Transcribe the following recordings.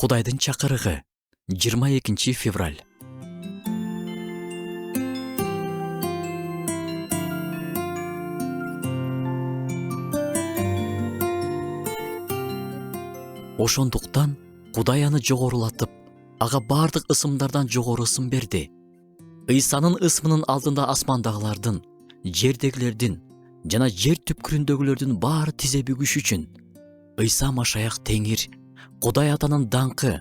Кудайдын чакырыгы 22 февраль. Ошондуктан Кудай аны жогорулатып, ага бардык ысымдардан жогору ысым берди. Ыйсанын ысмынын алдында асмандагылардын, жердегилердин жана жер түпкүрүндөгүлөрдүн баары тизе бүгүш үчүн Ыйса Машаяк Теңир, Кудай Атанын даңкы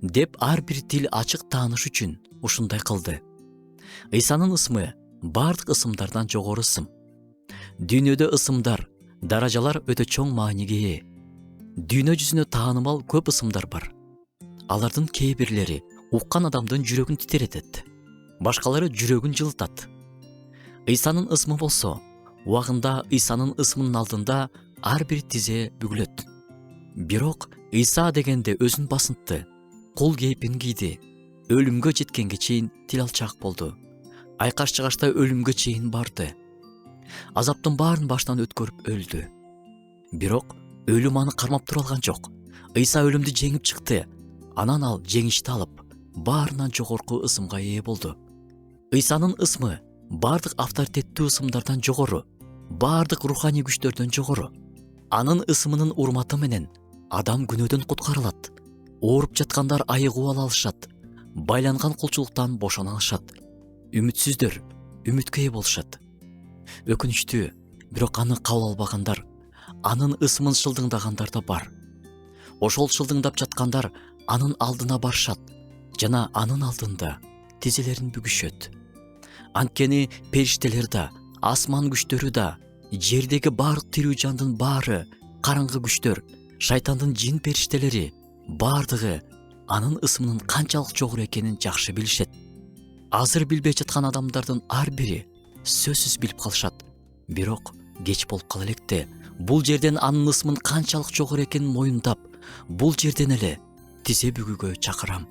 деп ар бир тил ачык тааныш үчүн ушундай кылды. Ыйсанын ысмы бардык ысымдардан жогору ысым. Дүйнөдө ысымдар, даражалар өтө чоң мааниге ээ. Дүйнө жүзүнө таанымал көп ысымдар бар. Алардын кээ бирлери уккан адамдын жүрөгүн титиретет, башкалары жүрөгүн жылытат. Ыйсанын ысмы болсо, убагында Ыйсанын ысмынын алдында ар бир тизе бүгүлөт. Бирок Ыйса дегенде өзүн басынтты, кул кейпин кийди, өлүмгө жеткенге чейин тил алчаак болду. Айкаш чыгашта өлүмгө чейин барды. Азаптын баарын баштан өткөрүп өлдү. Бирок өлүм аны кармап тура алган жок. Ыйса өлүмдү жеңип чыкты. Анан ал жеңишти алып, баарынан жогорку ысымга ээ болду. Ыйсанын ысмы бардык авторитеттүү ысымдардан жогору, бардык руханий күчтөрдөн жогору. Анын ысымынын урматы менен адам күнөөдөн куткарылат. Ооруп жаткандар айыгуу ала алышат. Байланган кулчулуктан бошоно алышат. Үмүтсүздөр үмүткө ээ болушат. Өкүнүчтүү, бирок аны кабыл албагандар, анын ысымын шылдыңдагандар да бар. Ошол шылдыңдап жаткандар анын алдына барышат жана анын алдында тизелерин бүгүшөт. Анткени периштелер да, асман күчтөрү да, жердеги бардык тирүү жандын баары, караңгы күчтөр, шайтандын жин периштелери бардыгы анын ысымынын канчалык жогору экенин жакшы билишет. Азыр билбей жаткан адамдардын ар бири сөзсүз билип калышат. Бирок кеч болуп кала электе, бул жерден анын ысымын канчалык жогору экенин моюндап, бул жерден эле тизе бүгүүгө чакырам.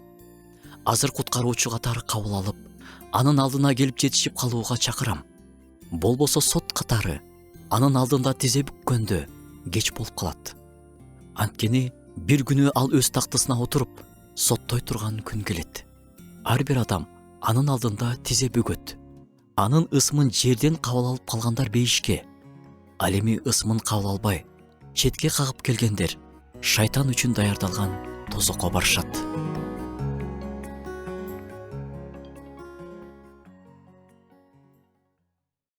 Азыр куткаруучу катары кабыл алып, анын алдына келип жетишип калууга чакырам. Болбосо сот катары анын алдында тизе бүккөндө кеч болуп калат. Анткени бир күнү ал өз тактысына отуруп, соттой турган күн келет. Ар бир адам анын алдында тизе бүгөт. Анын ысмын жерден кабыл алып калгандар бейишке, ал эми ысмын кабыл албай, четке кагып келгендер шайтан үчүн даярдалган тозокко барышат.